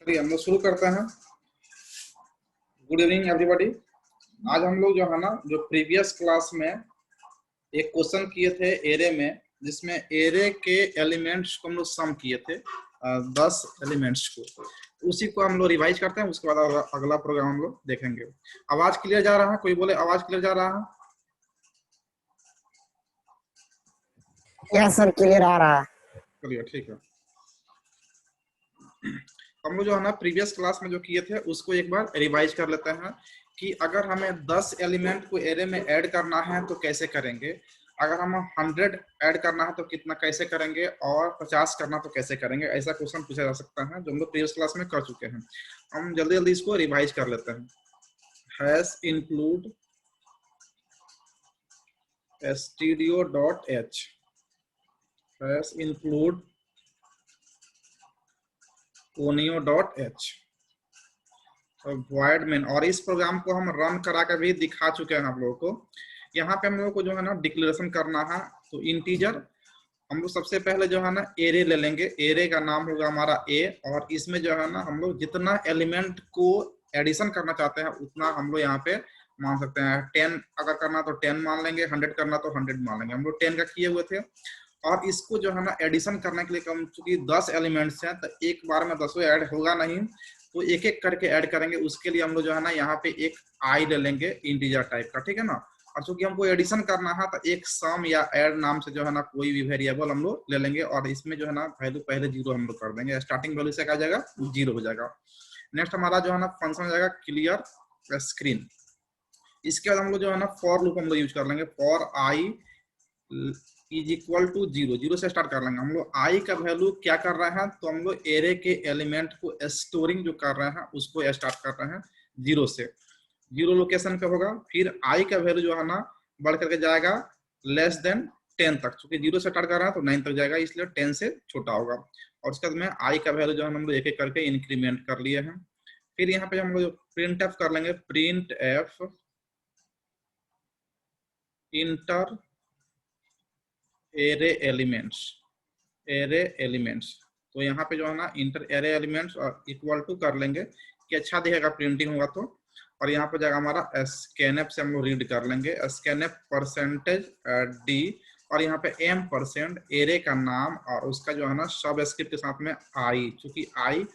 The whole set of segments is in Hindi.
चलिए हम लोग शुरू करते हैं। Good evening everybody. आज हम लोग जो है ना, जो प्रीवियस क्लास में एक क्वेश्चन किए थे एरे में, जिसमें एरे के एलिमेंट्स को हम लोग सम किए थे 10 एलिमेंट्स को, उसी को हम लोग रिवाइज करते हैं। उसके बाद अगला प्रोग्राम हम लोग देखेंगे। आवाज क्लियर जा रहा है? कोई बोले आवाज क्लियर जा रहा है? यस सर, क्लियर आ रहा है। चलिए ठीक है। हम लोग जो है ना प्रीवियस क्लास में जो किए थे उसको एक बार रिवाइज कर लेते हैं कि अगर हमें 10 एलिमेंट को एरे में ऐड करना है तो कैसे करेंगे, अगर हम 100 ऐड करना है तो कितना कैसे करेंगे, और 50 करना तो कैसे करेंगे। ऐसा क्वेश्चन पूछा जा सकता है जो हम लोग प्रीवियस क्लास में कर चुके हैं। हम जल्दी जल्दी इसको रिवाइज कर लेते हैं। Hash include stdio.h, hash include conio.h, void main। और इस प्रोग्राम को हम रन करा कर भी दिखा चुके हैं आप लोगों को। यहाँ पे हम लोगों को जो है ना डिक्लेरेशन करना है, तो इंटीजर हम लोग सबसे पहले जो है ना एरे ले लेंगे। एरे का नाम होगा हमारा ए, और इसमें जो है ना हम लोग जितना एलिमेंट को एडिशन करना चाहते हैं उतना हम लोग यहाँ पे मान सकते हैं। 10 अगर करना तो 10 मान लेंगे, 100 करना तो 100 मान लेंगे। हम लोग 10 का किए हुए थे। और इसको जो है ना एडिशन करने के लिए कम, चूंकि 10 एलिमेंट्स हैं तो एक बार में 10 ऐड होगा नहीं, तो एक एक करके ऐड करेंगे। उसके लिए हम लोग जो है ना यहाँ पे एक आई ले लेंगे इंटीजर टाइप का, ठीक है ना। और चूंकि हमको एडिशन करना है तो एक सम या ऐड नाम से जो है ना कोई भी वेरिएबल हम लोग ले लेंगे, और इसमें जो है ना वैल्यू पहले 0 हम लोग कर देंगे। स्टार्टिंग वैल्यू से क्या जाएगा, 0 हो जाएगा। नेक्स्ट हमारा जो है ना फंक्शन हो जाएगा क्लियर स्क्रीन। इसके बाद हम लोग जो है ना फॉर लूप हम लोग यूज कर लेंगे। For i is equal to 0, 0 से स्टार्ट कर लेंगे। हम लोग आई का वैल्यू क्या कर रहे हैं, तो हम लोग एरे के एलिमेंट को स्टोरिंग जो कर रहे हैं उसको स्टार्ट कर रहे हैं 0 से। 0 लोकेशन पे होगा। फिर आई का वैल्यू जो है ना बढ़ करके जाएगा लेस देन 10 तक। चूंकि 0 से स्टार्ट कर रहा है तो 9 तक जाएगा, इसलिए 10 से छोटा होगा। और उसके बाद में आई का वैल्यू जो है हम लोग एक एक करके इंक्रीमेंट कर लिए हैं। फिर यहाँ पे हम लोग प्रिंट एफ कर लेंगे। Print F inter array elements, array elements. तो यहाँ पे जो है ना इंटर एरे एलिमेंट्स और इक्वल टू कर लेंगे कि अच्छा दिखेगा प्रिंटिंग होगा तो। और यहाँ पे जाएगा हमारा स्कैनएफ से हम लोग रीड कर लेंगे। स्कैनएफ परसेंटेज डी, और यहाँ पे m% एरे का नाम और उसका जो है ना सब स्क्रिप्ट के साथ में आई। चूंकि आई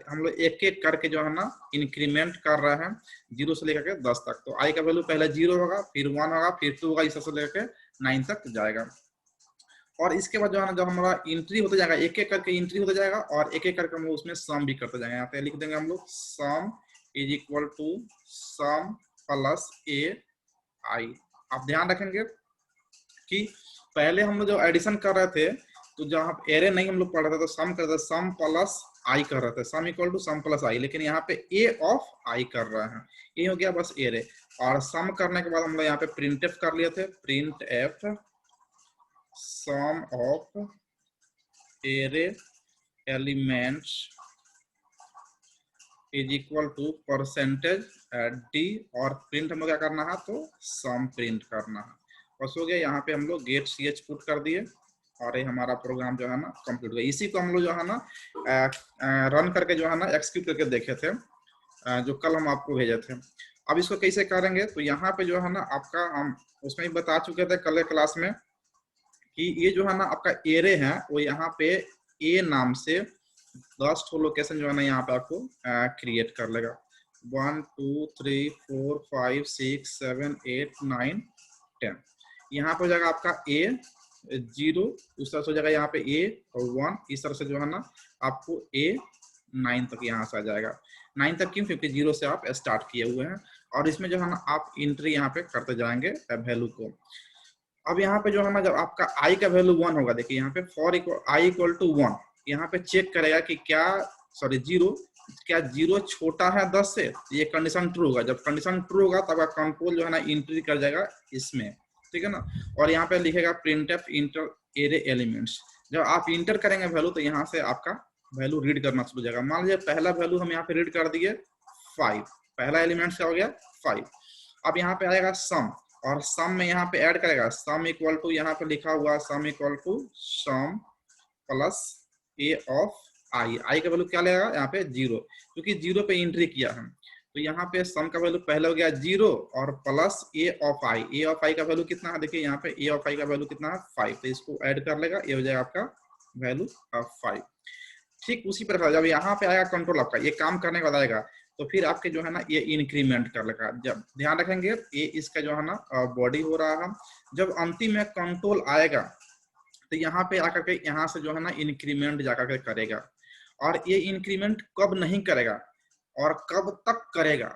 हम लोग एक एक करके जो है ना इंक्रीमेंट कर रहे हैं 0 से लेकर के 10 तक। तो आई का वैल्यू पहले 0 होगा, फिर 1 होगा, फिर 2 होगा, इस से लेकर 9 तक जाएगा। और इसके बाद जो है ना जब हमारा एंट्री होता जाएगा, एक एक करके एंट्री होता जाएगा, और एक एक करके हम लोग उसमें सम भी करते जाएंगे। यहाँ पे लिख देंगे हम लोग sum is equal to sum plus A I. आप ध्यान रखेंगे कि पहले हम लोग जो एडिशन कर रहे थे तो जहाँ एरे नहीं हम लोग पढ़ रहे थे तो सम कर रहे थे, सम प्लस आई कर रहे थे, sum equal to sum plus I. लेकिन यहाँ पे ए ऑफ आई कर रहे हैं, ये हो गया बस एरे। और सम करने के बाद हम लोग यहाँ पे प्रिंट एफ कर लिए थे। Print F sum of array elements is equal to percentage d, और प्रिंट हम लोग क्या करना है, तो सम प्रिंट करना है। बस हो गया। यहाँ पे हम लोग गेट ch पुट कर दिए और ये हमारा प्रोग्राम जो है ना कंप्लीट हो गया। इसी को हम लोग जो है ना रन करके जो है ना एक्सिक्यूट करके देखे थे, जो कल हम आपको भेजे थे। अब इसको कैसे करेंगे, तो यहाँ पे जो है ना आपका हम उसमें भी बता चुके थे कल क्लास में कि ये जो है ना आपका एरे है वो यहाँ पे ए नाम से 10 लोकेशन जो है ना यहाँ पे आपको क्रिएट कर लेगा। 1 2 3 4 5 6 7 8 9 10। यहाँ पे हो जाएगा आपका ए 0, उस तरह से हो जाएगा यहाँ पे ए और 1, इस तरह से जो है ना आपको ए 9 तक यहाँ से आ जाएगा। 9 तक क्यों, क्योंकि 0 से आप स्टार्ट किए हुए हैं। और इसमें जो है ना आप एंट्री यहाँ पे करते जाएंगे वैल्यू को। अब यहाँ पे जो है ना जब आपका आई का वैल्यू 1 होगा, देखिए यहाँ पे फॉर आई इक्वल टू 1, यहाँ पे चेक करेगा कि क्या, सॉरी 0, क्या 0 छोटा है 10 से, ये कंडीशन ट्रू होगा। जब कंडीशन ट्रू होगा तब कंट्रोल जो है ना एंट्री कर जाएगा इसमें, ठीक है ना। और यहाँ पे लिखेगा print F inter array elements. जब आप इंटर करेंगे वैल्यू तो यहाँ से आपका वैल्यू रीड करना शुरू हो जाएगा। मान लीजिए पहला वैल्यू हम यहाँ पे रीड कर दिए 5, पहला एलिमेंट क्या हो गया 5। अब यहाँ पे आएगा सम, और सम में यहाँ पे ऐड करेगा सम इक्वल टू, यहाँ पे लिखा हुआ sum equal to sum plus A of I का वैल्यू क्या लेगा यहाँ पे 0, क्योंकि 0 पे एंट्री किया हम। तो यहाँ पे सम का वैल्यू पहले हो गया 0 और प्लस ए ऑफ आई का वैल्यू कितना है, देखिए यहाँ पे ए ऑफ आई का वैल्यू कितना है 5, तो इसको ऐड कर लेगा, ये हो जाएगा आपका वैल्यू 5। ठीक उसी प्रकार जब यहाँ पे आएगा कंट्रोल आपका ये काम करने के बाद आएगा, तो फिर आपके जो है ना ये इंक्रीमेंट कर लेगा। जब ध्यान रखेंगे ये इसका जो है ना बॉडी हो रहा है, जब अंतिम में कंट्रोल आएगा तो यहाँ पे आकर के यहाँ से जो है ना इंक्रीमेंट जाकर के करेगा। और ये इंक्रीमेंट कब नहीं करेगा और कब तक करेगा,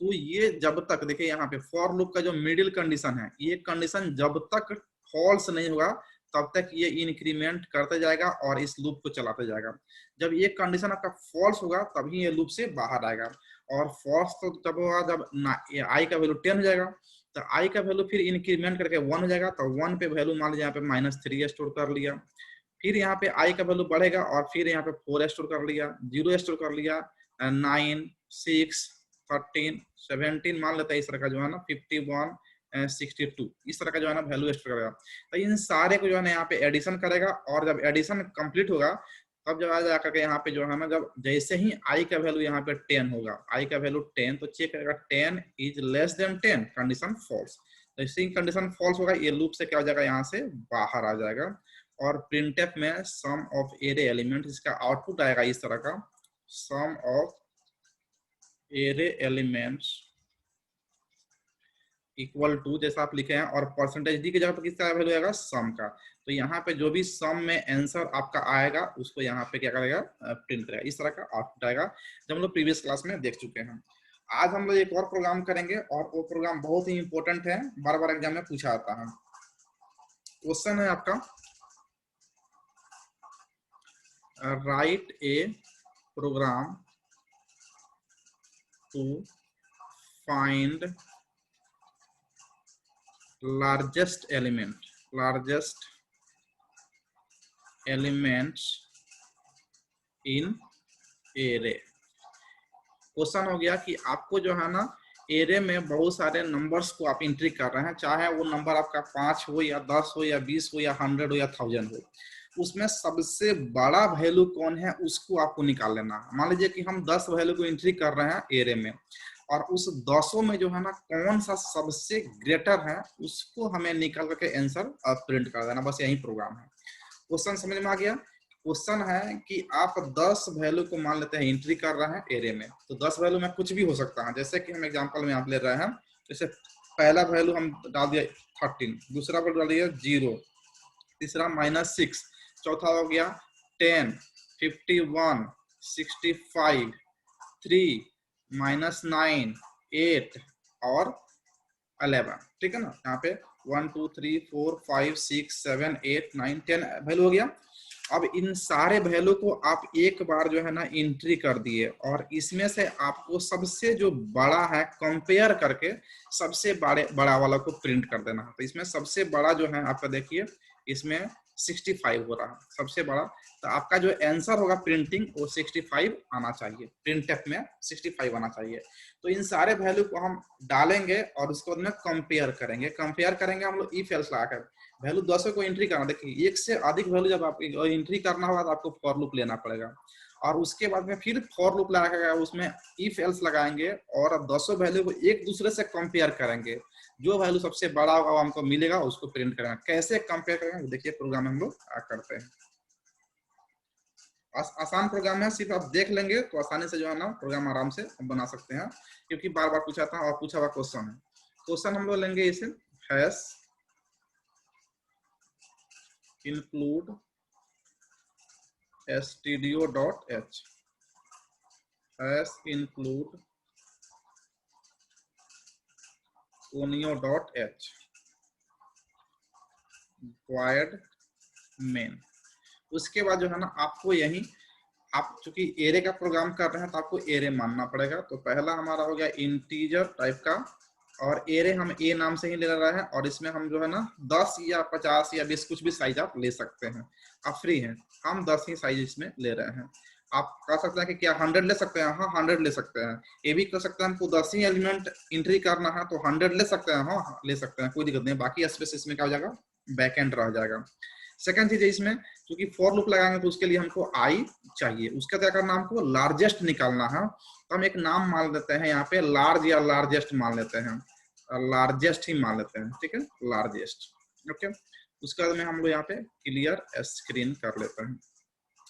तो ये जब तक, देखिए यहाँ पे फॉर लूप का जो मिडिल कंडीशन है, ये कंडीशन जब तक फॉल्स नहीं होगा तब तक ये इंक्रीमेंट करते जाएगा और इस लूप को चलाते जाएगा। जब ये कंडीशन आपका फॉल्स होगा तभी ये लूप से बाहर आएगा। और फॉल्स तो तब होगा जब आई का वैल्यू 10 हो जाएगा, तो आई का वैल्यू फिर इंक्रीमेंट करके 1 हो जाएगा, तो 1 पे वैल्यू मान लीजिए यहाँ पे -3 स्टोर कर लिया। फिर यहाँ पे आई का वैल्यू बढ़ेगा और फिर यहाँ पे 4 स्टोर कर लिया, 0 स्टोर कर लिया, 9, 6, 13, 17 मान लेते हैं इस तरह का जो है ना 51, 62 इस तरह का जो है ना वैल्यू स्टोर करेगा। तो इन सारे को जो है ना यहाँ पे एडिशन करेगा और जब एडिशन कंप्लीट होगा तब जब आ जाकर के यहाँ पे जो है ना, जब जैसे ही आई का वैल्यू यहाँ पे 10 होगा, आई का वैल्यू 10, तो चेक करेगा 10 is less than 10, condition false. तो इसी कंडीशन फॉल्स होगा, ये लूप से क्या हो जाएगा, यहाँ से बाहर आ जाएगा। और प्रिंटफ में सम ऑफ एरे एलिमेंट, इसका आउटपुट आएगा इस तरह का, sum of array elements equal to, जैसा आप लिखे हैं, और परसेंटेज डी की जगह पर किसका वैल्यू आएगा, सम का। तो यहाँ पे जो भी सम में आंसर आपका आएगा उसको यहाँ पे क्या करेगा, प्रिंट करेगा। इस तरह का आउटपुट आएगा, जब हम लोग प्रीवियस क्लास में देख चुके हैं। आज हम लोग एक और प्रोग्राम करेंगे और वो प्रोग्राम बहुत ही इंपॉर्टेंट है, बार बार एग्जाम में पूछा जाता है। क्वेश्चन है आपका, write a program to find largest elements in array। Question हो गया कि आपको जो है ना एरे में बहुत सारे नंबर्स को आप एंट्री कर रहे हैं, चाहे वो नंबर आपका 5 हो या 10 हो या 20 हो या 100 हो या 1000 हो, उसमें सबसे बड़ा वैल्यू कौन है उसको आपको निकाल लेना। मान लीजिए कि हम 10 वैल्यू को एंट्री कर रहे हैं एरे में, और उस 10 में जो है ना कौन सा सबसे ग्रेटर है उसको हमें निकाल करके आंसर प्रिंट कर देना, बस यही प्रोग्राम है। क्वेश्चन समझ में आ गया। क्वेश्चन है कि आप 10 वैल्यू को मान लेते हैं एंट्री कर रहे हैं एरे में, तो 10 वैल्यू में कुछ भी हो सकता है। जैसे कि हम एग्जांपल में आप ले रहे हैं, जैसे पहला वैल्यू हम डाल दिया 13, दूसरा वैल्यू डाल दिया 0, तीसरा -6, चौथा हो गया 10, 51, 65, 3, -9, 8 और 11, ठीक है ना। यहाँ पे 1 2 3 4 5 6 7 8 9 10 वैल्यू हो गया। अब इन सारे वैल्यू को आप एक बार जो है ना एंट्री कर दिए, और इसमें से आपको सबसे जो बड़ा है कंपेयर करके सबसे बड़ा वाला को प्रिंट कर देना है। तो इसमें सबसे बड़ा जो है आपका, देखिए इसमें 65 हो रहा है सबसे बड़ा, तो आपका जो आंसर होगा प्रिंटिंग वो 65 आना चाहिए, प्रिंटफ में 65 आना चाहिए। तो इन सारे वैल्यू को हम डालेंगे और उसको में कंपेयर करेंगे हम लोग इफ एल्स लगाकर। वैल्यू 10 को एंट्री करना, देखिए एक से अधिक वैल्यू जब आपको एंट्री करना होगा तो आपको फॉर लूप लेना पड़ेगा, और उसके बाद में फिर फॉर लूप लगाकर उसमें इफ एल्स लगाएंगे और अब 10 वैल्यू को एक दूसरे से कंपेयर करेंगे। जो वैल्यू सबसे बड़ा होगा वो हमको मिलेगा, उसको प्रिंट करेंगे। कैसे कंपेयर करेंगे देखिए प्रोग्राम हम लोग करते हैं। आसान प्रोग्राम है, सिर्फ आप देख लेंगे तो आसानी से जो है ना प्रोग्राम आराम से हम बना सकते हैं, क्योंकि बार बार पूछा था और पूछा हुआ क्वेश्चन है। क्वेश्चन हम लोग लेंगे इसे hash include stdio.h, hash include conio.h, void main। उसके बाद जो है ना आपको यही, आप चूंकि एरे का प्रोग्राम कर रहे हैं तो आपको एरे मानना पड़ेगा। तो पहला हमारा हो गया इंटीजर टाइप का, और एरे हम ए नाम से ही ले रहे हैं, और इसमें हम जो है ना 10 या 50 या 20 कुछ भी साइज आप ले सकते हैं, आप फ्री हैं। हम 10 ही साइज इसमें ले रहे हैं। आप कह सकते हैं कि क्या 100 ले सकते हैं, हाँ 100 ले सकते हैं। ये भी कर सकते हैं हमको 10 ही एलिमेंट एंट्री करना है तो 100 ले सकते हैं, हाँ ले सकते हैं, कोई दिक्कत नहीं। बाकी स्पेस इसमें क्या हो जाएगा, बैक एंड रह जाएगा। सेकंड चीज है इसमें, क्योंकि फॉर लूप लगाएंगे तो उसके लिए हमको आई चाहिए। उसका क्या करना, हमको लार्जेस्ट निकालना है। तो हम एक नाम मान लेते हैं यहाँ पे, लार्ज या लार्जेस्ट मान लेते हैं, लार्जेस्ट ही मान लेते हैं, ठीक है, लार्जेस्ट। ओके, उसके बाद में हम लोग यहाँ पे क्लियर स्क्रीन कर लेते हैं।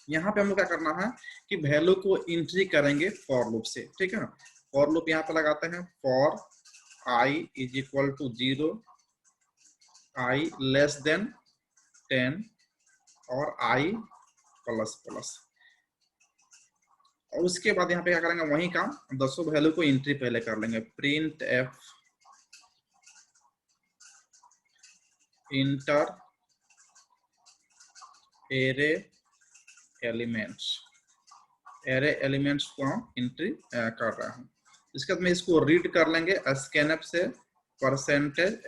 यहाँ पे हम लोग क्या करना है कि वैल्यू को एंट्री करेंगे फॉर लूप से, ठीक है। फॉर लूप यहाँ पे लगाते हैं, for i is equal to 0, i less than 10 और i प्लस प्लस। और उसके बाद यहाँ पे क्या करेंगे, वही काम, दसों वैल्यू को एंट्री पहले कर लेंगे। Print F inter array elements, array elements को हम एंट्री कर रहे हैं। इसके बाद में इसको रीड कर लेंगे स्कैनएफ से, परसेंटेज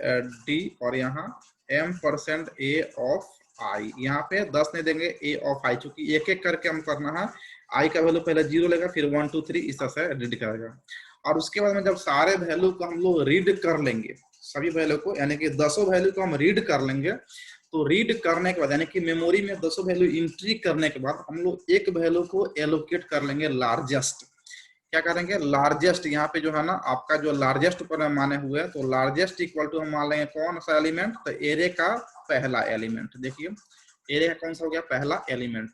डी और यहाँ m% a ऑफ i। यहाँ पे 10 नहीं देंगे, a ऑफ i, चूंकि एक एक करके हम करना है। i का वैल्यू पहले 0 लेगा, फिर 1 2 3 इस तरह से रीड करेगा। और उसके बाद में जब सारे वैल्यू को हम लोग रीड कर लेंगे, सभी वैल्यू को, यानी कि 10 वैल्यू को हम रीड कर लेंगे, तो रीड करने के बाद यानी कि मेमोरी में 10 वैल्यू एंट्री करने के बाद हम लोग एक वैल्यू को एलोकेट कर लेंगे लार्जेस्ट। क्या करेंगे, लार्जेस्ट, यहाँ पे जो है ना आपका जो लार्जेस्ट ऊपर माने हुए हैं, तो लार्जेस्ट इक्वल टू हम मान लेंगे कौन सा एलिमेंट, तो एरे का पहला एलिमेंट। देखिए एरे का कौन सा हो गया, पहला एलिमेंट,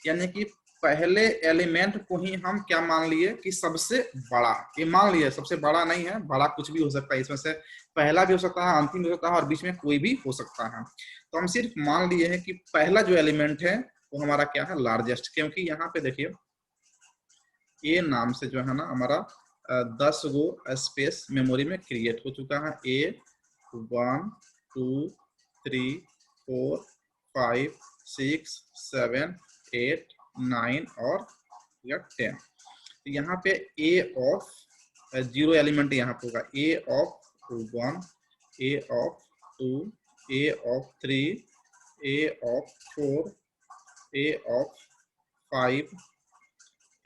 यानी कि पहले एलिमेंट को ही हम क्या मान लिए कि सबसे बड़ा, ये मान लिए सबसे बड़ा नहीं है, बड़ा कुछ भी हो सकता है, इसमें से पहला भी हो सकता है, अंतिम भी हो सकता है, और बीच में कोई भी हो सकता है। तो हम सिर्फ मान लिए हैं कि पहला जो एलिमेंट है वो हमारा क्या है, लार्जेस्ट। क्योंकि यहाँ पे देखिए ए नाम से जो है ना हमारा 10 गो स्पेस मेमोरी में क्रिएट हो चुका है। ए 1 2 3 4 5 6 7 8 9 और 10। तो यहाँ पे ए ऑफ 0 एलिमेंट यहाँ पे होगा, A of 1, A of 2, A of 3, A of 4, A of 5,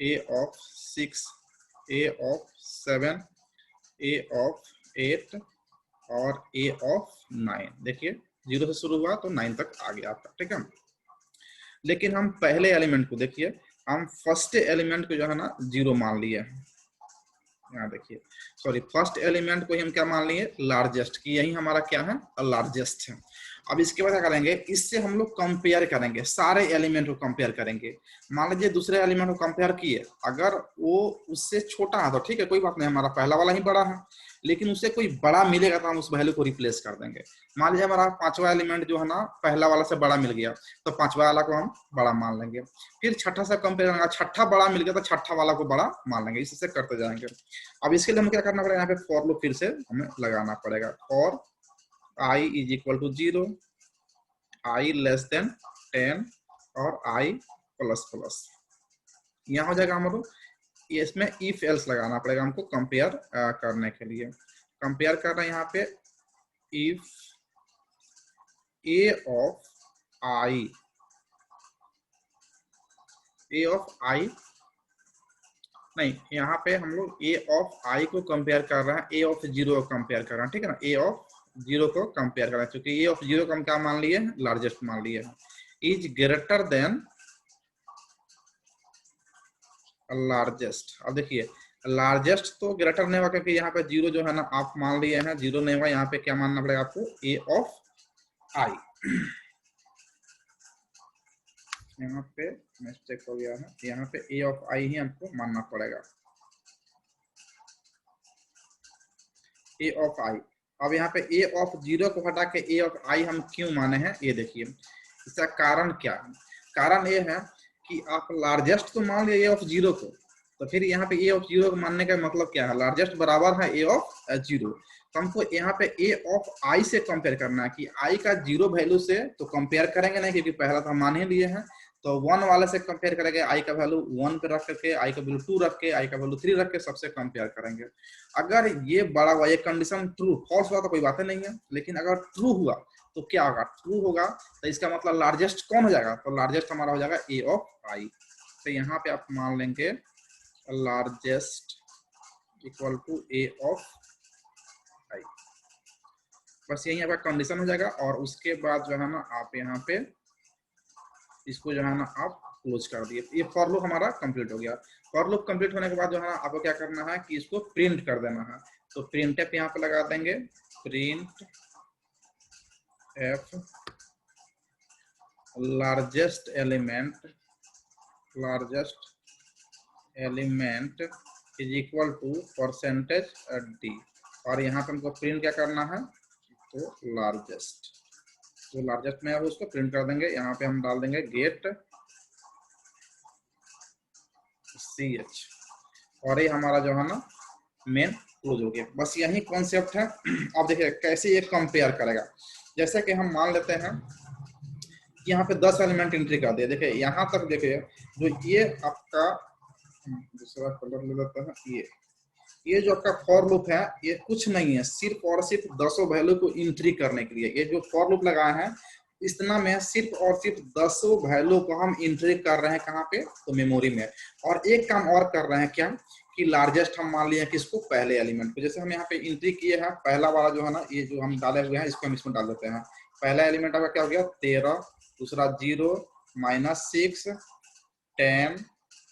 a of 6, a of 7, a of 8 और a of 9। देखिए 0 से शुरू हुआ तो 9 तक आ गया आपका, ठीक है। लेकिन हम पहले एलिमेंट को देखिए, हम फर्स्ट एलिमेंट को जो है ना 0 मान लिए, यहाँ देखिए, सॉरी, फर्स्ट एलिमेंट को हम क्या मान लिए, लार्जेस्ट, की यही हमारा क्या है, लार्जेस्ट है। अब इसके बाद क्या करेंगे, इससे हम लोग कंपेयर करेंगे, सारे एलिमेंट को कंपेयर करेंगे। मान लीजिए दूसरे एलिमेंट को कंपेयर किए, अगर वो उससे छोटा है तो ठीक है, कोई बात नहीं, हमारा पहला वाला ही बड़ा है। लेकिन उससे कोई बड़ा मिलेगा तो हम उस वैल्यू को रिप्लेस कर देंगे। मान लीजिए हमारा पांचवा एलिमेंट जो है ना पहला वाला से बड़ा मिल गया, तो पांचवा वाला को हम बड़ा मान लेंगे। फिर छठा से कंपेयर करेंगे, छठा बड़ा मिल गया तो छठा वाला को बड़ा मान लेंगे, इससे करते जाएंगे। अब इसके लिए हमें क्या करना पड़ेगा, यहाँ पे फॉर लूप फिर से हमें लगाना पड़ेगा। For i is equal to 0, i less than 10 और i प्लस प्लस। यहाँ हो जाएगा हमारे, इसमें इफ एल्स लगाना पड़ेगा हमको कंपेयर करने के लिए। कंपेयर कर रहे हैं यहाँ पे, if a of i, a of i नहीं, यहाँ पे हम लोग a ऑफ i को कंपेयर कर रहे हैं, a ऑफ 0 को कंपेयर कर रहे हैं, ठीक है ना। a ऑफ 0 को कंपेयर कर रहे हैं, क्योंकि a ऑफ 0 को हम क्या मान लिए, लार्जेस्ट मान लिए हैं। Is greater then largest. अब देखिए लार्जेस्ट तो ग्रेटर नहीं होगा, क्योंकि यहाँ पे 0 जो है ना आप मान लिए हैं, 0 नहीं होगा, यहाँ पे क्या मानना पड़ेगा आपको, a ऑफ i। यहाँ पे मिस्टेक हो गया है, यहाँ पे a ऑफ i ही हमको मानना पड़ेगा, a ऑफ i। अब यहाँ पे a ऑफ 0 को हटा के a ऑफ i हम क्यों माने हैं, ये देखिए इसका कारण क्या है। कारण ये है कि आप लार्जेस्ट तो मान लिया a ऑफ 0 को, तो फिर यहाँ पे a ऑफ 0 को मानने का मतलब क्या है, लार्जेस्ट बराबर है a ऑफ 0। तो हमको यहाँ पे a ऑफ i से कंपेयर करना है कि i का 0 वैल्यू से तो कंपेयर करेंगे नहीं, क्योंकि पहला तो हम मान ही लिए हैं। तो 1 वाले से कंपेयर करेंगे, i का वैल्यू 1 पे रख करके, i का वैल्यू 2 रख के, i का वैल्यू 3 रख के सबसे कंपेयर करेंगे। अगर ये बड़ा हुआ, ये कंडीशन ट्रू, फॉल्स हुआ तो कोई बात नहीं है, लेकिन अगर ट्रू हुआ तो क्या होगा, ट्रू होगा तो इसका मतलब लार्जेस्ट कौन हो जाएगा, तो लार्जेस्ट हमारा हो जाएगा a ऑफ i। तो यहाँ पे आप मान लेंगे largest equal to a of i, बस यही आपका कंडीशन हो जाएगा। और उसके बाद जो है ना आप यहाँ पे इसको जो है ना आप क्लोज कर दिए। ये फॉर लूप हमारा कंप्लीट हो गया। फॉर लूप कंप्लीट होने के बाद जो है ना आपको क्या करना है कि इसको प्रिंट कर देना है। तो प्रिंट एफ यहाँ पे लगा देंगे, printf largest element is equal to percentage d, और यहाँ पे हमको प्रिंट क्या करना है, तो लार्जेस्ट, तो लार्जेस्ट में अब उसको प्रिंट कर देंगे। यहाँ पे हम डाल देंगे गेट सी एच, और ये हमारा जो है ना मेन क्लोज हो गया। बस यही कॉन्सेप्ट है। अब देखिए कैसे ये कंपेयर करेगा। जैसे कि हम मान लेते हैं यहाँ पे 10 एलिमेंट एंट्री कर दिया। देखिए यहाँ तक देखिए जो ये आपका दूसरा कलर ले लेता है, ये जो आपका फॉर लूप है ये कुछ नहीं है, सिर्फ और सिर्फ 10 वैल्यू को एंट्री करने के लिए। ये जो फॉर लूप लगाए हैं इतना में सिर्फ और सिर्फ 10 वैल्यू को हम एंट्री कर रहे हैं कहाँ पे, तो मेमोरी में। और एक काम और कर रहे हैं क्या कि लार्जेस्ट हम मान लिए किसको, पहले एलिमेंट को। जैसे हम यहाँ पे एंट्री किए हैं पहला वाला जो है ना, ये जो हम डाले हुए हैं इसको हम इसमें डाल देते हैं। पहला एलिमेंट आपका क्या हो गया 13, दूसरा 0, -6, 10,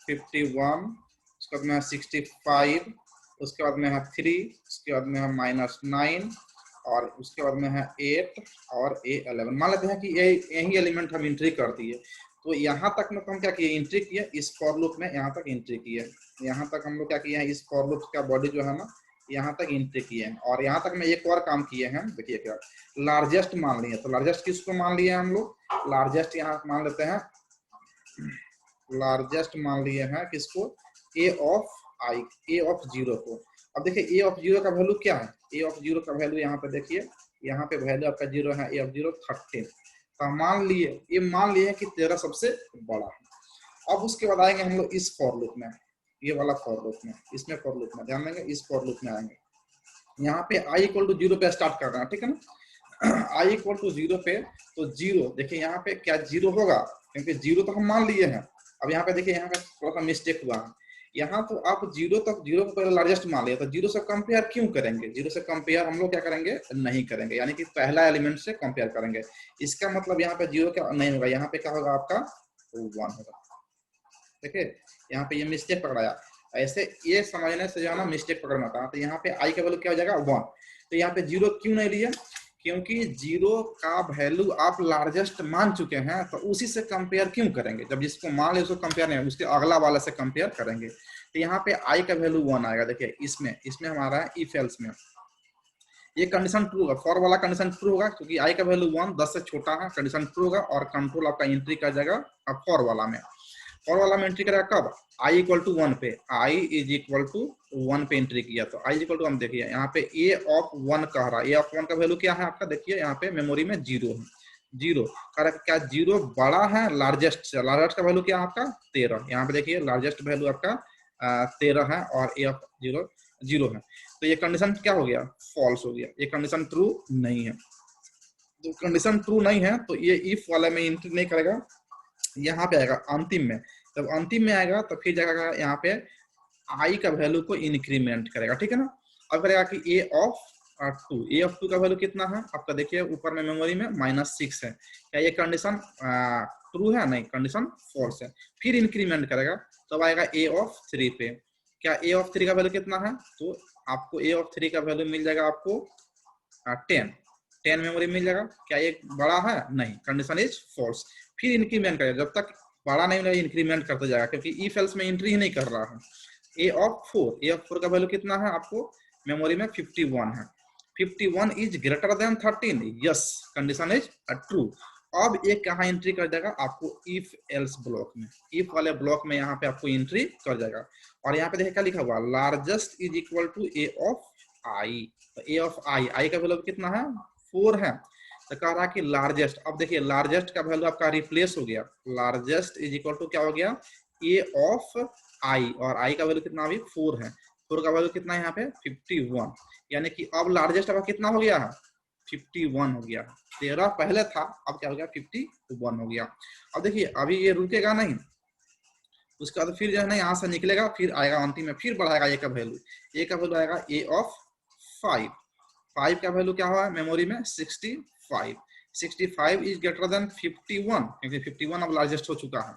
51, उसके बाद में 65, उसके बाद में है 3, उसके बाद में है -9, और उसके बाद में है 8 और A11। मान लेते हैं कि यही एलिमेंट हम एंट्री कर दिए। तो यहाँ तक में हम क्या किए, एंट्री किए इस फॉर लूप में, यहाँ तक एंट्री किए, यहाँ तक हम लोग क्या किए हैं, इस फॉर लूप का बॉडी जो है ना यहाँ तक एंट्री किए हैं। और यहाँ तक में एक और काम किए हैं, देखिए क्या लार्जेस्ट मान लिए। तो लार्जेस्ट किसको मान लिए हम लोग, लार्जेस्ट यहाँ मान लेते हैं, लार्जेस्ट मान लिए हैं किसको, ए ऑफ 0 को। अब देखिए ए ऑफ 0 का वैल्यू क्या है, ए ऑफ 0 का वैल्यू यहाँ पे देखिए, यहाँ पे वैल्यू आपका 0 है, ए ऑफ 0 13। तो मान लिए, ये मान लिए कि 13 सबसे बड़ा है। अब उसके बाद आएंगे हम लोग इस फॉर लूप में, ये वाला फॉर लूप में, इसमें फॉर लूप में ध्यान देंगे, इस फॉर लूप में आएंगे। यहाँ पे i = 0 पे स्टार्ट कर रहे हैं, ठीक है ना। i = 0 पे, तो 0 देखिए यहाँ पे क्या 0 होगा, क्योंकि 0 तो हम मान लिए हैं। अब यहाँ पे देखिए यहाँ पे थोड़ा सा मिस्टेक हुआ है, यहाँ तो आप 0 तक 0 को पहले लार्जेस्ट मान लिया, तो 0 से कंपेयर क्यों करेंगे, 0 से कंपेयर हम लोग क्या करेंगे, नहीं करेंगे, यानी कि पहला एलिमेंट से कंपेयर करेंगे। इसका मतलब यहाँ पे 0 क्या नहीं होगा, यहाँ पे क्या होगा आपका 1 होगा। देखिए यहाँ पे ये मिस्टेक पकड़ाया, ऐसे ये समझने से जो है ना मिस्टेक पकड़ना था। तो यहाँ पे i का वैल्यू क्या हो जाएगा 1। तो यहाँ पे 0 क्यों नहीं लिया, क्योंकि 0 का वैल्यू आप लार्जेस्ट मान चुके हैं, तो उसी से कंपेयर क्यों करेंगे, जब जिसको मान ले उसको कंपेयर नहीं, उसके अगला वाला से कंपेयर करेंगे। तो यहाँ पे i का वैल्यू 1 आएगा। देखिए इसमें हमारा है इफ एल्स में ये कंडीशन ट्रू होगा, फॉर वाला कंडीशन ट्रू होगा, क्योंकि i का वैल्यू 1 10 से छोटा है, कंडीशन ट्रू होगा, और कंट्रोल आपका एंट्री कर जाएगा अब फॉर वाला में। फॉर वाला में एंट्री करेगा कब, i = 1 पे, i = 1 पे एंट्री किया। तो i = हम देखिए यहाँ पे a ऑफ 1 कह रहा है, a ऑफ 1 का वैल्यू क्या है आपका, देखिए यहाँ पे मेमोरी में 0 है, 0 कह रहा है क्या 0 बड़ा है लार्जेस्ट से, लार्जेस्ट का वैल्यू क्या है आपका 13। यहाँ पे देखिए लार्जेस्ट वैल्यू आपका 13 है, और a ऑफ 0 0 है। तो ये कंडीशन क्या हो गया, फॉल्स हो गया, ये कंडीशन ट्रू नहीं है। तो कंडीशन ट्रू नहीं है तो ये इफ वाले में एंट्री नहीं करेगा, यहाँ पे आएगा अंतिम में। जब अंतिम में आएगा तो फिर जाएगा यहाँ पे i का वैल्यू को इंक्रीमेंट करेगा, ठीक है ना। अब करेगा कि a ऑफ 2 का वैल्यू कितना है आपका, देखिए ऊपर में मेमोरी में -6 है, क्या ये कंडीशन ट्रू है, नहीं, कंडीशन फॉल्स है। फिर इंक्रीमेंट करेगा तब आएगा a ऑफ 3 पे, क्या a ऑफ 3 का वैल्यू कितना है, तो आपको a ऑफ 3 का वैल्यू मिल जाएगा आपको 10 मेमोरी मिल जाएगा। क्या ये बड़ा है, नहीं, कंडीशन इज फॉल्स। फिर इंक्रीमेंट करेगा, जब तक बड़ा नहीं मिलेगा इंक्रीमेंट करते जाएगा, क्योंकि इफ एल्स में एंट्री ही नहीं कर रहा है। a ऑफ 4 का वैल्यू कितना है आपको मेमोरी में 51 है, 51 is greater then 13, yes, condition is true. अब ये कहाँ एंट्री कर जाएगा आपको, इफ एल्स ब्लॉक में, इफ वाले ब्लॉक में यहाँ पे आपको एंट्री कर जाएगा। और यहाँ पे देखिए क्या लिखा हुआ, largest is equal to a of i। तो a ऑफ i का वैल्यू कितना है 4 है, तो कह रहा कि लार्जेस्ट। अब देखिए लार्जेस्ट का वैल्यू आपका रिप्लेस हो गया, लार्जेस्ट इज इक्वल टू क्या हो गया a ऑफ i, और i का वैल्यू कितना अभी 4 है, 4 का वैल्यू कितना है यहाँ पे 51, यानी कि अब लार्जेस्ट आपका कितना हो गया है 51 हो गया, 13 पहले था, अब क्या हो गया 51 हो गया। अब देखिए अभी ये रुकेगा नहीं, उसके बाद फिर जो है ना यहाँ से निकलेगा, फिर आएगा अंतिम में, फिर बढ़ाएगा a का वैल्यू आएगा a ऑफ 5 का वैल्यू क्या हुआ मेमोरी में 65 इज ग्रेटर देन 51, क्योंकि 51 अब लार्जेस्ट हो चुका है।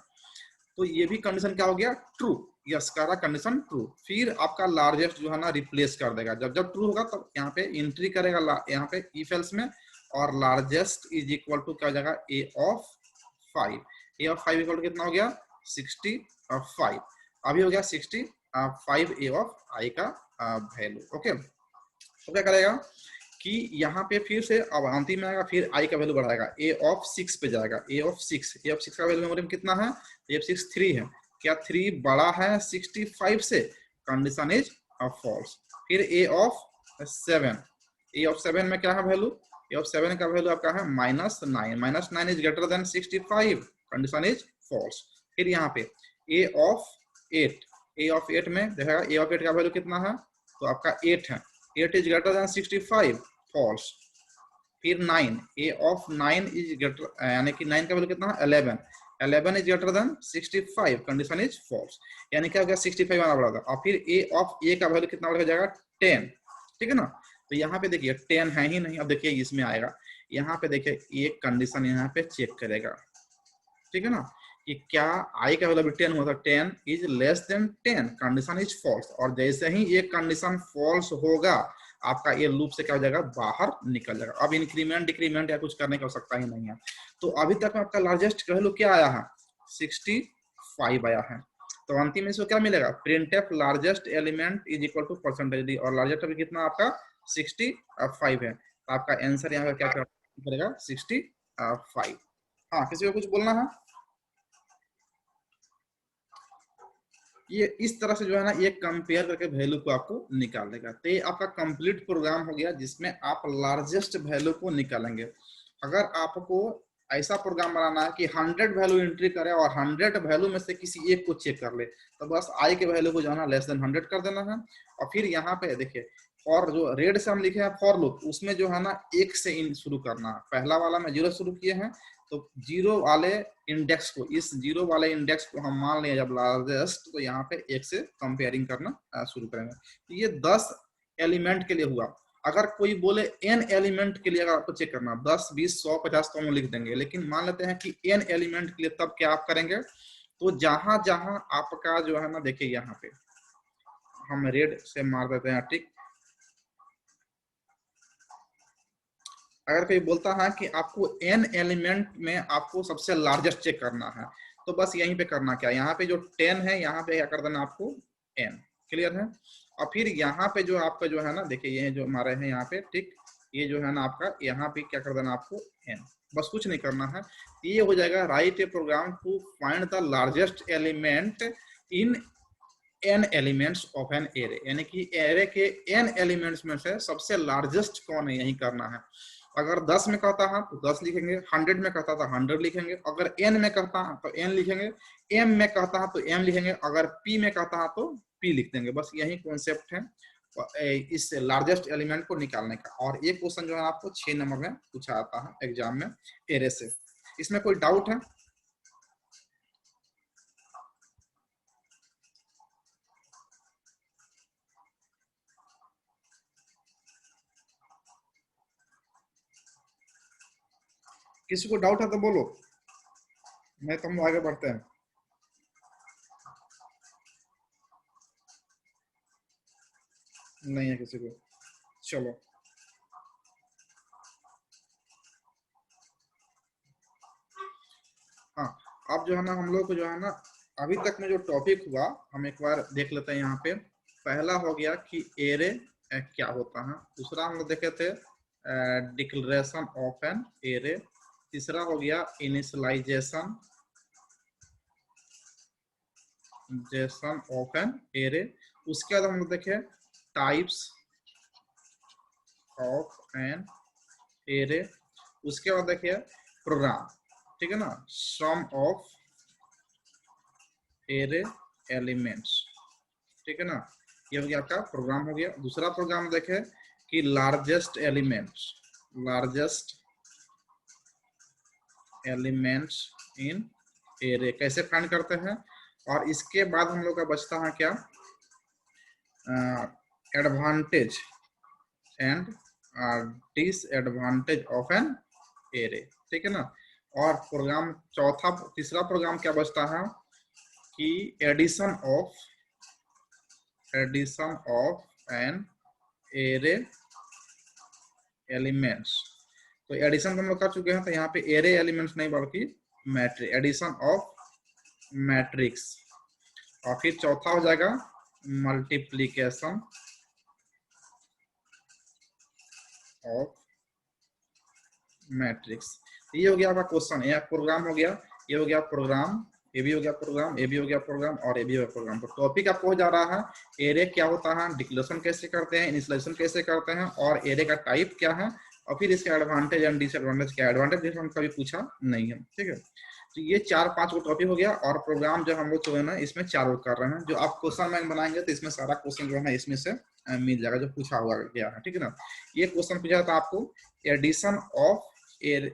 तो ये भी कंडीशन क्या हो गया, ट्रू। यस कह रहा कंडीशन ट्रू। फिर आपका लार्जेस्ट जो है ना रिप्लेस कर देगा, जब जब ट्रू होगा तब यहाँ पे एंट्री करेगा यहाँ पे इफ एल्स में, और लार्जेस्ट इज इक्वल टू क्या हो जाएगा, A of 5। A of 5 equal to कितना हो गया, 65। अभी हो गया 65 ए ऑफ आई का वैल्यू। ओके, तो क्या करेगा कि यहाँ पे फिर से अब अंतिम में आएगा, फिर आई का वैल्यू बढ़ाएगा, ए ऑफ 6 पे जाएगा, ए ऑफ 6 का वैल्यू मेमोरी में कितना है, ए ऑफ 6 3 है, क्या 3 बड़ा है 65 से, कंडीशन इज फॉल्स। फिर ए ऑफ 7, ए ऑफ 7 में क्या है वैल्यू, ए ऑफ 7 का वैल्यू आपका है -9, -9 is greater than 65, condition is false. फिर यहाँ पे ए ऑफ 8, ए ऑफ 8 में देखा, ए ऑफ 8 का वैल्यू कितना है, तो आपका 8 है, 8 इज ग्रेटर देन 65, फॉल्स। फिर 9, ए ऑफ 9 इज ग्रेटर, यानी कि 9 का वैल्यू कितना है, 11, 11 is greater than 65, condition is false. यानी क्या हो गया, 65 आना पड़ा था। और फिर ए ऑफ ए का वैल्यू कितना हो जाएगा, 10, ठीक है ना। तो यहाँ पे देखिए 10 है ही नहीं। अब देखिए इसमें आएगा, यहाँ पे देखिए एक कंडीशन यहाँ पे चेक करेगा, ठीक है ना, कि क्या आई का वैल्यू 10 हुआ था, 10 is less than 10, condition is false. और जैसे ही ये कंडीशन फॉल्स होगा, आपका ये लूप से क्या हो जाएगा, बाहर निकल जाएगा। अब इंक्रीमेंट डिक्रीमेंट या कुछ करने की आवश्यकता ही नहीं है। तो अभी तक में आपका लार्जेस्ट वैल्यू क्या आया है, 65 आया है। तो अंतिम में इसको क्या मिलेगा, printf largest element is equal to percentage, और लार्जेस्ट अभी कितना आपका 65 है। तो आपका आंसर यहाँ पे क्या करेगा, 65। हाँ, किसी को कुछ बोलना है। ये इस तरह से जो है ना, ये कंपेयर करके वैल्यू को आपको निकाल देगा। तो ये आपका कंप्लीट प्रोग्राम हो गया, जिसमें आप लार्जेस्ट वैल्यू को निकालेंगे। अगर आपको ऐसा प्रोग्राम बनाना है कि 100 वैल्यू एंट्री करे और 100 वैल्यू में से किसी एक को चेक कर ले, तो बस आई के वैल्यू को जो है ना लेस देन 100 कर देना है। और फिर यहाँ पे देखिए, और जो रेड से हम लिखे हैं फॉर लूप, उसमें जो है ना 1 से इन शुरू करना है। पहला वाला में 0 शुरू किए हैं, तो 0 वाले इंडेक्स को, इस 0 वाले इंडेक्स को हम मान लिया जब लार्जेस्ट, तो यहाँ पे 1 से कंपेयरिंग करना शुरू करेंगे। तो ये 10 एलिमेंट के लिए हुआ। अगर कोई बोले n एलिमेंट के लिए अगर आपको चेक करना, 10 20 100 50 तो हम लिख देंगे, लेकिन मान लेते हैं कि n एलिमेंट के लिए, तब क्या आप करेंगे, तो जहां जहां आपका जो है ना, देखिए यहाँ पे हम रेड से मार देते हैं टिक। अगर कोई बोलता है कि आपको n एलिमेंट में आपको सबसे लार्जेस्ट चेक करना है, तो बस यहीं पे करना क्या, यहाँ पे जो 10 है, यहाँ पे क्या कर देना आपको n, क्लियर है। और फिर यहाँ पे जो आपका जो है ना, देखिए ये जो हमारे हैं यहाँ पे टिक, ये जो है ना आपका, यहाँ पे क्या कर देना आपको n, बस कुछ नहीं करना है। ये हो जाएगा write a program to find the largest element in n elements of an array, यानी कि एरे के n एलिमेंट्स में से सबसे लार्जेस्ट कौन है, यही करना है। अगर 10 में कहता है तो 10 लिखेंगे, 100 में कहता था 100 लिखेंगे, अगर n में कहता है तो n लिखेंगे, m में कहता है तो m लिखेंगे, अगर p में कहता है तो p लिख देंगे। बस यही कॉन्सेप्ट है इस लार्जेस्ट एलिमेंट को निकालने का। और एक क्वेश्चन जो है आपको 6 नंबर में पूछा आता है एग्जाम में एरे से। इसमें कोई डाउट है? किसी को डाउट है तो बोलो, मैं तो हम आगे बढ़ते हैं। नहीं है किसी को, चलो। हाँ, अब जो है ना हम लोग को जो है ना, अभी तक में जो टॉपिक हुआ, हम एक बार देख लेते हैं। यहाँ पे पहला हो गया कि एरे क्या होता है, दूसरा हम लोग देखे थे डिक्लेरेशन ऑफ एन एरे, तीसरा हो गया इनिशियलाइजेशन ऑफ एन एरे, उसके बाद हम लोग देखे टाइप्स ऑफ एन एरे, उसके बाद देखिए प्रोग्राम, ठीक है ना, सम ऑफ एरे एलिमेंट्स, ठीक है ना। ये हो गया आपका प्रोग्राम हो गया। दूसरा प्रोग्राम देखे कि लार्जेस्ट एलिमेंट्स इन एरे कैसे फाइंड करते हैं। और इसके बाद हम लोग का बचता है क्या, advantage and disadvantage of an array, ठीक है ना। और प्रोग्राम तीसरा प्रोग्राम क्या बचता है, कि addition of an array elements. तो एडिशन हम लोग कर चुके हैं, तो यहाँ पे एरे एलिमेंट्स नहीं बल्कि मैट्रिक्स, एडिशन ऑफ मैट्रिक्स। और फिर चौथा हो जाएगा मल्टीप्लीकेशन ऑफ मैट्रिक्स। ये हो गया आपका क्वेश्चन, ये प्रोग्राम हो गया, ये हो गया प्रोग्राम, ये भी हो गया प्रोग्राम, ये भी हो गया प्रोग्राम, और ये भी हो गया प्रोग्राम। तो टॉपिक आपको हो जा रहा है एरे क्या होता है, डिक्लेरेशन कैसे करते हैं, इनिशियलाइजेशन कैसे करते हैं, और एरे का टाइप क्या है, और फिर इसके एडवांटेज एंड डिसएडवांटेज क्या है। एडवांटेज हम कभी पूछा नहीं है, ठीक है। तो ये 4-5 को टॉपिक हो गया, और प्रोग्राम जो हम लोग जो है ना इसमें 4 कर रहे हैं। जो आप क्वेश्चन बैंक बनाएंगे तो इसमें सारा क्वेश्चन जो है ना इसमें से मिल जाएगा जो पूछा हुआ गया है, ठीक है ना। ये क्वेश्चन पूछा था आपको एडिशन ऑफ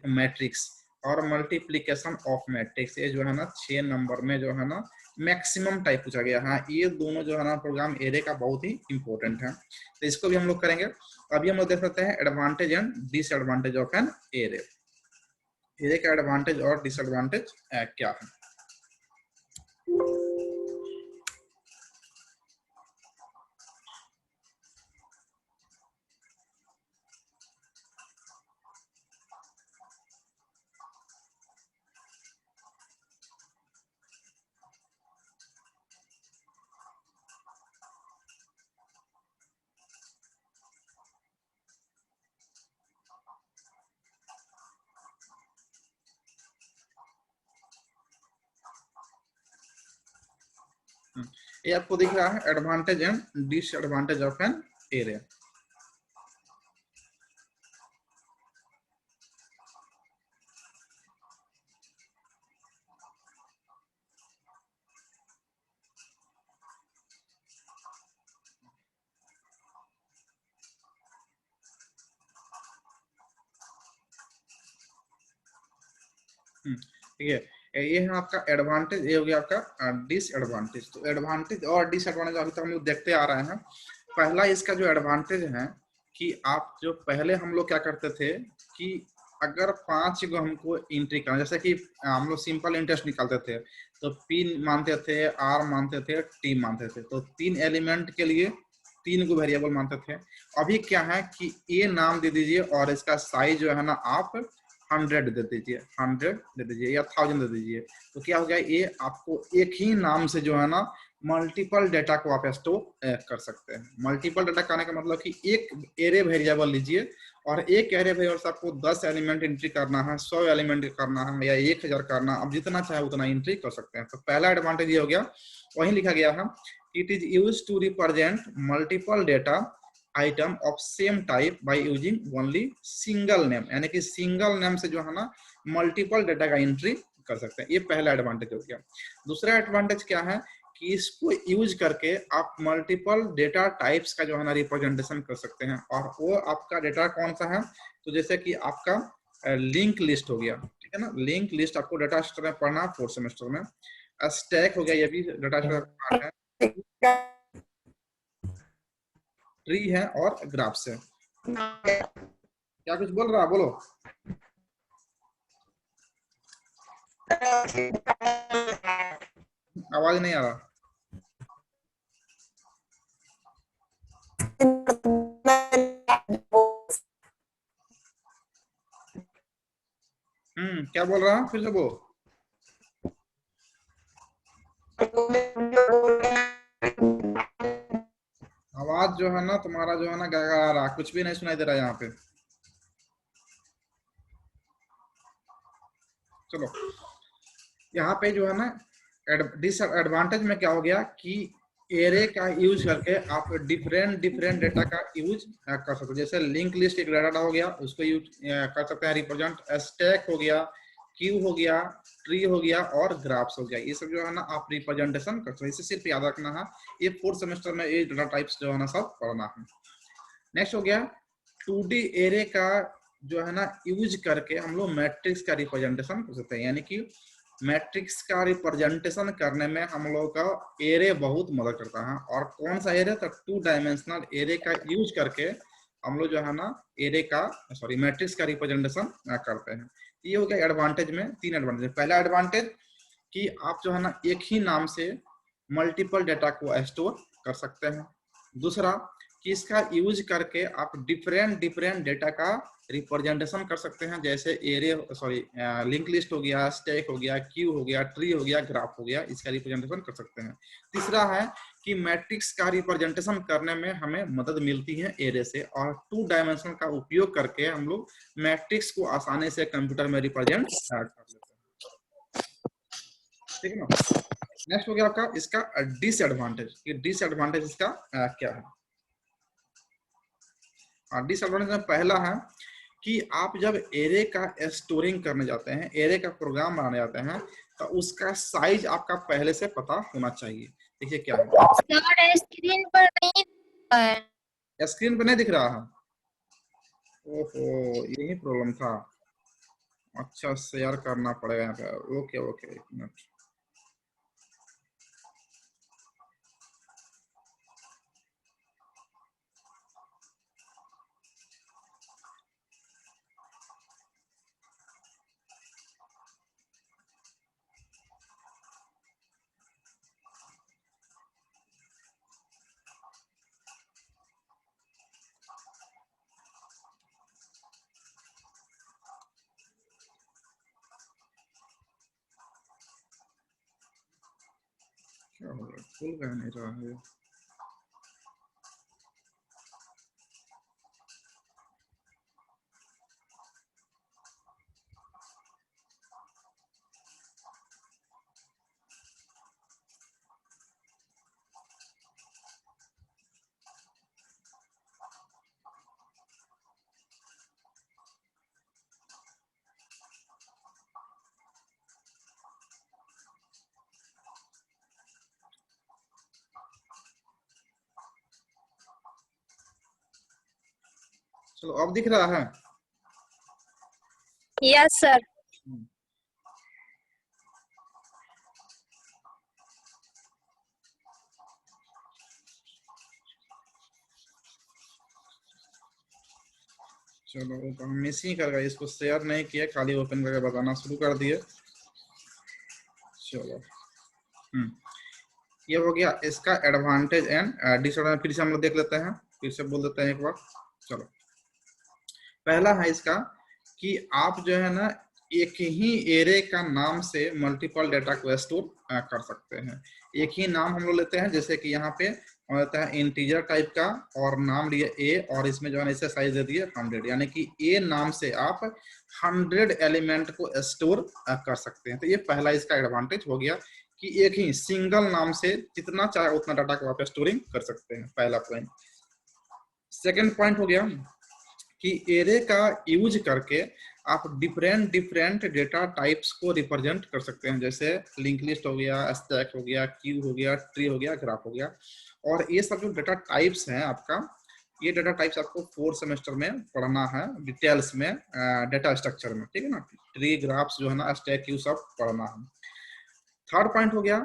मैट्रिक्स और मल्टीप्लीकेशन ऑफ मैट्रिक्स, ये जो है ना 6 नंबर में जो है ना मैक्सिमम टाइप पूछा गया है। ये दोनों जो है ना प्रोग्राम एरे का बहुत ही इंपॉर्टेंट है, तो इसको भी हम लोग करेंगे। अभी हम लोग देख सकते हैं advantage and disadvantage of an array. Array का एडवांटेज और डिसएडवांटेज क्या है। ये आपको दिख रहा है advantage and disadvantage of an array. ठीक है, ये है आपका एडवांटेज, ये हो गया आपका डिसएडवांटेज। तो एडवांटेज और डिसएडवांटेज अभी तक हम लोग देखते आ रहे हैं। पहला इसका जो एडवांटेज है कि आप जो पहले हम लोग क्या करते थे कि अगर 5 को हमको एंट्री करना, जैसे कि हम लोग सिंपल इंटरेस्ट निकालते थे तो P मानते थे, R मानते थे, T मानते थे, तो 3 एलिमेंट के लिए 3 को वेरिएबल मानते थे। अभी क्या है कि A नाम दे दीजिए और इसका साइज जो है ना आप 100 दे दीजिए, 100 दे दीजिए या 1000 दे दीजिए, तो क्या हो गया, ये आपको एक ही नाम से जो है ना मल्टीपल डेटा को आप स्टोर कर सकते हैं। मल्टीपल डेटा करने का मतलब कि एक एरे वेरिएबल लीजिए और एक एरे वेरिएबल से आपको 10 एलिमेंट एंट्री करना है, 100 एलिमेंट करना है या 1000 करना, अब जितना चाहे उतना एंट्री कर सकते हैं। तो पहला एडवांटेज ये हो गया, वही लिखा गया है, it is use to represent multiple data item of same type by using only single name, यानी कि सिंगल नेम से जो है ना मल्टीपल डेटा का एंट्री कर सकते हैं। ये पहला एडवांटेज हो गया। दूसरा एडवांटेज क्या है कि इसको यूज करके आप मल्टीपल डेटा टाइप्स का जो है ना रिप्रेजेंटेशन कर सकते हैं। और वो आपका डेटा कौन सा है, तो जैसे कि आपका लिंक लिस्ट हो गया, ठीक है ना। लिंक लिस्ट आपको डाटा स्ट्रक्चर में पढ़ना 4th सेमेस्टर में। स्टैक हो गया, ये भी डाटा स्ट्रक्चर है। ट्री है और ग्राफ्स है। क्या कुछ बोल रहा, बोलो। आवाज नहीं आ रहा। क्या बोल रहा, फिर से बोल। आवाज जो है ना तुम्हारा जो है ना गड़गड़ा रहा, कुछ भी नहीं सुनाई दे रहा यहाँ पे। चलो, यहाँ पे जो है ना डिसएडवांटेज में क्या हो गया कि एरे का यूज करके आप डिफरेंट डेटा का यूज कर सकते हो। जैसे लिंक लिस्ट एक डाटा हो गया, उसको यूज कर सकते हैं रिप्रेजेंट। स्टैक हो गया, क्यू हो गया, ट्री हो गया और ग्राफ्स हो गया। ये सब जो है ना आप रिप्रेजेंटेशन कर सकते हो। इसे सिर्फ याद रखना है, ये 4th सेमेस्टर में ये डेटा टाइप्स जो है ना सब पढ़ना है। नेक्स्ट हो गया 2D एरे का जो है ना यूज करके हम लोग मैट्रिक्स का रिप्रेजेंटेशन कर सकते हैं। यानी कि मैट्रिक्स का रिप्रेजेंटेशन करने में हम लोग का एरे बहुत मदद करता है। और कौन सा एरे, तो 2 डायमेंशनल एरे का यूज करके हम लोग जो है ना एरे का मैट्रिक्स का रिप्रेजेंटेशन करते हैं। ये हो गया एडवांटेज में 3 एडवांटेज। पहला एडवांटेज कि आप जो है ना एक ही नाम से मल्टीपल डेटा को स्टोर कर सकते हैं। दूसरा कि इसका यूज करके आप डिफरेंट डिफरेंट डेटा का रिप्रेजेंटेशन कर सकते हैं, जैसे एरे लिंक लिस्ट हो गया, स्टैक हो गया, क्यू हो गया, ट्री हो गया, ग्राफ हो गया, इसका रिप्रेजेंटेशन कर सकते हैं। तीसरा है कि मैट्रिक्स का रिप्रेजेंटेशन करने में हमें मदद मिलती है एरे से, और 2 डायमेंशन का उपयोग करके हम लोग मैट्रिक्स को आसानी से कंप्यूटर में रिप्रेजेंट कर लेते हैं। ठीक है ना। नेक्स्ट हो गया आपका इसका डिसएडवांटेज, कि डिसएडवांटेज इसका क्या है। डिसएडवांटेज में पहला है कि आप जब एरे का स्टोरिंग करने जाते हैं, एरे का प्रोग्राम बनाने जाते हैं, तो उसका साइज आपका पहले से पता होना चाहिए। देखिए क्या है, स्क्रीन पर नहीं है। स्क्रीन पर नहीं दिख रहा है। ओहो, यही प्रॉब्लम था। अच्छा, शेयर करना पड़ेगा यहाँ पे। ओके ओके, एक मिनट। क्या हो रहा है, खुल गया नहीं रहा है। चलो, अब दिख रहा है। Yes sir. चलो, तो हम मिस ही कर गए, इसको शेयर नहीं किया, खाली ओपन करके बताना शुरू कर दिए। चलो, ये हो गया इसका एडवांटेज एंड डिसएडवांटेज। फिर से हम लोग देख लेते हैं, फिर से बोल देते हैं एक बार। चलो, पहला है इसका कि आप जो है ना एक ही एरे का नाम से मल्टीपल डेटा को स्टोर कर सकते हैं। एक ही नाम हम लोग लेते हैं, जैसे कि यहाँ पे होता है इंटीजर टाइप का, और नाम लिए ए, और इसमें जो है इसे साइज दे दिए 100, यानी कि ए नाम से आप 100 एलिमेंट को स्टोर कर सकते हैं। तो ये पहला इसका एडवांटेज हो गया कि एक ही सिंगल नाम से जितना चाहे उतना डाटा को आप स्टोरिंग कर सकते हैं, पहला पॉइंट। सेकंड पॉइंट हो गया कि एरे का यूज करके आप डिफरेंट डिफरेंट डेटा टाइप्स को रिप्रेजेंट कर सकते हैं, जैसे लिंक लिस्ट हो गया, स्टैक हो गया, क्यू हो गया, ट्री हो गया, ग्राफ हो गया। और ये सब जो डेटा टाइप्स हैं आपका, ये डेटा टाइप्स आपको 4th सेमेस्टर में पढ़ना है डिटेल्स में, डेटा स्ट्रक्चर में। ठीक है ना। ट्री, ग्राफ्स जो है ना, स्टैक, क्यू सब पढ़ना है। थर्ड पॉइंट हो गया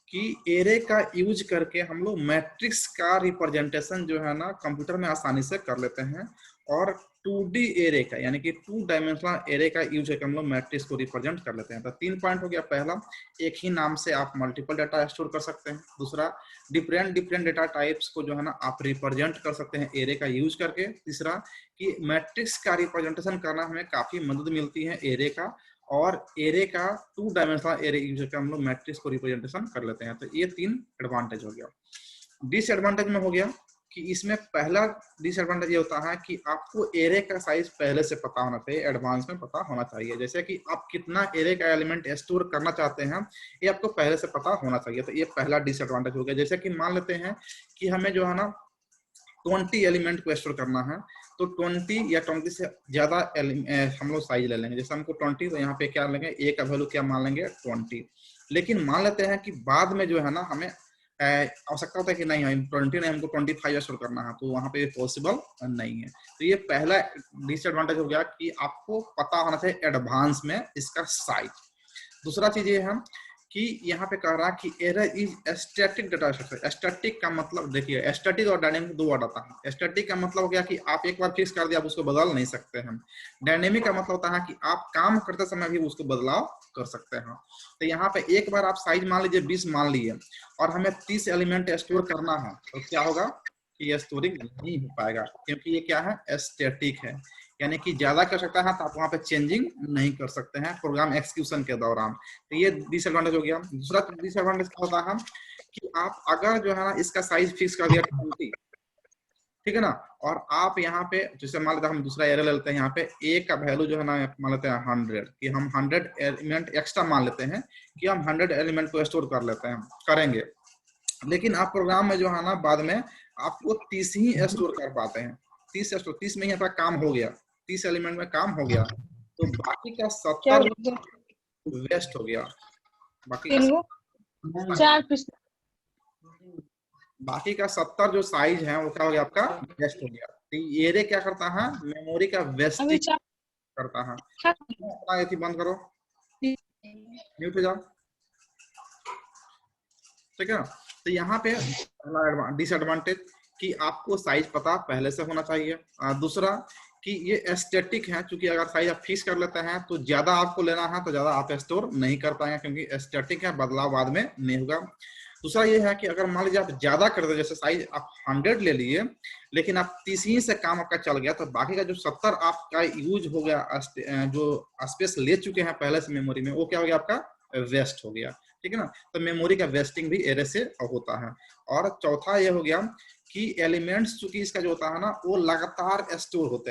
कि एरे का यूज करके हम लोग मैट्रिक्स का रिप्रेजेंटेशन जो है ना कंप्यूटर में आसानी से कर लेते हैं, और 2D एरे का, यानी कि 2 डायमेंशनल एरे का यूज करके हम लोग मैट्रिक्स को रिप्रेजेंट कर लेते हैं। तो 3 पॉइंट हो गया। पहला, एक ही नाम से आप मल्टीपल डाटा स्टोर कर सकते हैं। दूसरा, डिफरेंट डिफरेंट डेटा टाइप्स को जो है ना आप रिप्रेजेंट कर सकते हैं एरे का यूज करके। तीसरा, कि मैट्रिक्स का रिप्रेजेंटेशन करना हमें काफी मदद मिलती है एरे का, और एरे का 2 डायमेंशनल एरे यूज करके हम लोग मैट्रिक्स को रिप्रेजेंटेशन कर लेते हैं। तो ये 3 एडवांटेज हो गया। डिसएडवांटेज में हो गया कि इसमें पहला डिसएडवांटेज ये होता है कि आपको एरे का साइज पहले से पता होना चाहिए, एडवांस में पता होना चाहिए। जैसे कि आप कितना एरे का एलिमेंट स्टोर करना चाहते हैं, ये आपको पहले से पता होना चाहिए। तो ये पहला डिसएडवांटेज हो गया। जैसे कि मान लेते हैं कि हमें जो है ना 20 एलिमेंट को स्टोर करना है, तो 20 या 20 से ज्यादा हम लोग साइज ले लेंगे। जैसे हमको 20, तो यहाँ पे क्या लेंगे, ए का वैल्यू क्या मान लेंगे, 20। लेकिन मान लेते हैं कि बाद में जो है ना हमें आवश्यकता होता है कि नहीं, हम 20 नहीं, हमको 25 स्टोर करना है, तो वहां पे पॉसिबल नहीं है। तो ये पहला डिसएडवांटेज हो गया कि आपको पता होना चाहिए एडवांस में इसका साइज। दूसरा चीज ये है कि यहाँ पे कह रहा कि error is static data structure. Static का मतलब देखिए, स्टैटिक और डायनेमिक दो वर्ड आता है। स्टैटिक का मतलब हो गया कि आप एक बार फिक्स कर दिया, आप उसको बदल नहीं सकते हैं। डायनेमिक का मतलब होता है कि आप काम करते समय भी उसको बदलाव कर सकते हैं। तो यहाँ पे एक बार आप साइज मान लीजिए 20 मान लिए और हमें 30 एलिमेंट स्टोर करना है, तो क्या होगा कि ये स्टोरिंग नहीं हो पाएगा, क्योंकि ये क्या है, स्टैटिक है। यानी कि ज्यादा कर सकता है तो आप वहां पे चेंजिंग नहीं कर सकते हैं प्रोग्राम एक्सिक्यूशन के दौरान। तो ये डिसएडवांटेज हो गया। दूसरा डिसएडवांटेज क्या होता है कि आप अगर जो है ना इसका साइज फिक्स कर दिया 20, ठीक है ना, और आप यहाँ पे जैसे मान लेते हैं हम दूसरा एरर ले लेते हैं, यहाँ पे ए का वैल्यू जो है ना मान लेते हैं 100, कि हम 100 एलिमेंट एक्स्ट्रा मान लेते हैं कि हम 100 एलिमेंट को स्टोर कर लेते हैं, करेंगे। लेकिन आप प्रोग्राम में जो है ना बाद में आपको 30 ही स्टोर कर पाते हैं। 30 में ही आपका काम हो गया, 30 एलिमेंट में काम हो गया, तो बाकी का 70 वेस्ट हो गया। बाकी का 70 जो साइज है वो क्या हो गया, आपका वेस्ट हो गया। तो एरे क्या करता है, मेमोरी का वेस्टिंग करता है। अपना ये बंद करो, म्यूट हो जाओ, ठीक है। तो यहाँ पे डिसएडवांटेज कि आपको साइज पता पहले से होना चाहिए। दूसरा कि ये स्टैटिक है, क्योंकि अगर साइज आप फिक्स कर लेते हैं तो ज्यादा आपको लेना है तो ज्यादा आप स्टोर नहीं कर पाएंगे, क्योंकि स्टैटिक है, बदलाव बाद में नहीं होगा। दूसरा ये है कि अगर मान लीजिए आप ज्यादा कर दे, जैसे साइज आप 100 ले लिए लेकिन आप 30 ही से काम आपका चल गया, तो बाकी का जो 70 आपका यूज हो गया, जो स्पेस ले चुके हैं पहले से मेमोरी में, वो क्या हो गया, आपका वेस्ट हो गया, ठीक है ना। तो मेमोरी का वेस्टिंग भी एरे से होता है। और चौथा ये हो गया कि एलिमेंट्स चूंकि इसका जो होता है ना वो लगातार स्टोर होते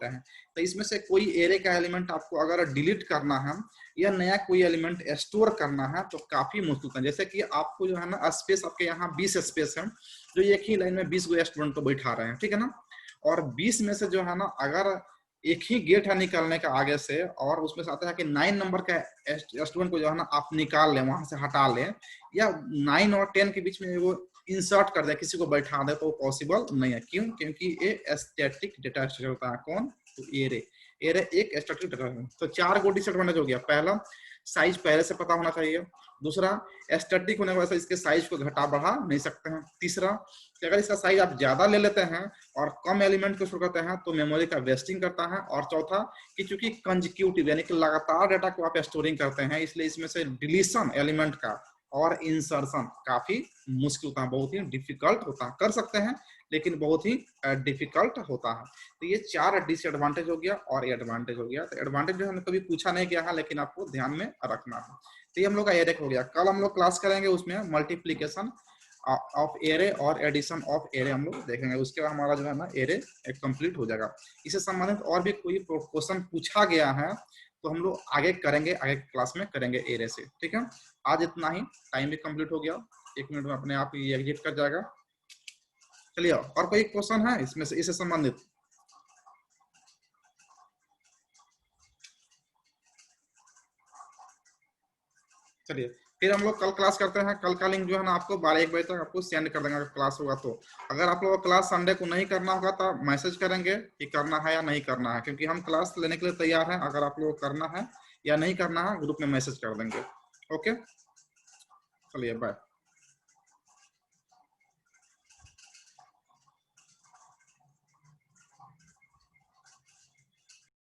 हैं, तो इसमें से कोई एरे का एलिमेंट आपको अगर डिलीट करना है या नया कोई एलिमेंट स्टोर करना है तो काफी मुश्किल है। जैसे कि आपको जो है ना स्पेस, आपके यहाँ 20 स्पेस है, जो एक ही लाइन में 20 गो स्टूडेंट को बैठा रहे हैं, ठीक है ना, और 20 में से जो है ना अगर एक ही गेट है निकलने का आगे से, और उसमें से आता है कि 9 नंबर का स्टूडेंट को जो है ना आप निकाल लें, वहां से हटा लें, या 9 और 10 के बीच में वो इंसर्ट कर दे, किसी को बैठा दे, तो पॉसिबल नहीं है। क्यों? क्योंकि ये स्टैटिक डेटा स्ट्रक्चर होता है। कौन? तो एरे एक स्टैटिक डेटा है। तो 4 गो डिसएडवांटेज हो गया। पहला, साइज पहले से पता होना चाहिए। दूसरा, स्टैटिक होने की वजह से इसके साइज को घटा बढ़ा नहीं सकते हैं। तीसरा, कि अगर इसका साइज आप ज्यादा ले लेते हैं और कम एलिमेंट को स्टोर करते हैं तो मेमोरी का वेस्टिंग करता है। और चौथा, कि चूंकि कंजिक्यूटिव यानी कि लगातार डेटा को आप स्टोरिंग करते हैं, इसलिए इसमें से डिलीशन एलिमेंट का और इंसर्शन काफी मुश्किल होता है, बहुत ही डिफिकल्ट होता है। कर सकते हैं लेकिन बहुत ही डिफिकल्ट होता है। तो ये 4 डिसएडवांटेज हो गया और एडवांटेज हो गया। तो एडवांटेज जो हमने कभी पूछा नहीं गया है, लेकिन आपको ध्यान में रखना है। तो ये हम लोग का एरे हो गया। कल हम लोग क्लास करेंगे उसमें मल्टीप्लीकेशन ऑफ एरे और एडिशन ऑफ एरे हम लोग देखेंगे। उसके बाद हमारा जो है ना एरे कंप्लीट हो जाएगा। इससे संबंधित और भी कोई क्वेश्चन पूछा गया है तो हम लोग आगे करेंगे, आगे क्लास में करेंगे एरे से, ठीक है। आज इतना ही, टाइम भी कंप्लीट हो गया, 1 मिनट में अपने आप ये एग्जिट कर जाएगा। चलिए, और कोई क्वेश्चन है इसमें से, इससे संबंधित? चलिए, फिर हम लोग कल क्लास करते हैं। कल का लिंक जो है ना आपको 12-1 बजे तक आपको सेंड कर देंगे अगर क्लास होगा तो। अगर आप लोगों को क्लास संडे को नहीं करना होगा तो मैसेज करेंगे कि करना है या नहीं करना है, क्योंकि हम क्लास लेने के लिए तैयार हैं। अगर आप लोगों को करना है या नहीं करना है, ग्रुप में मैसेज कर देंगे। ओके, चलिए बाय।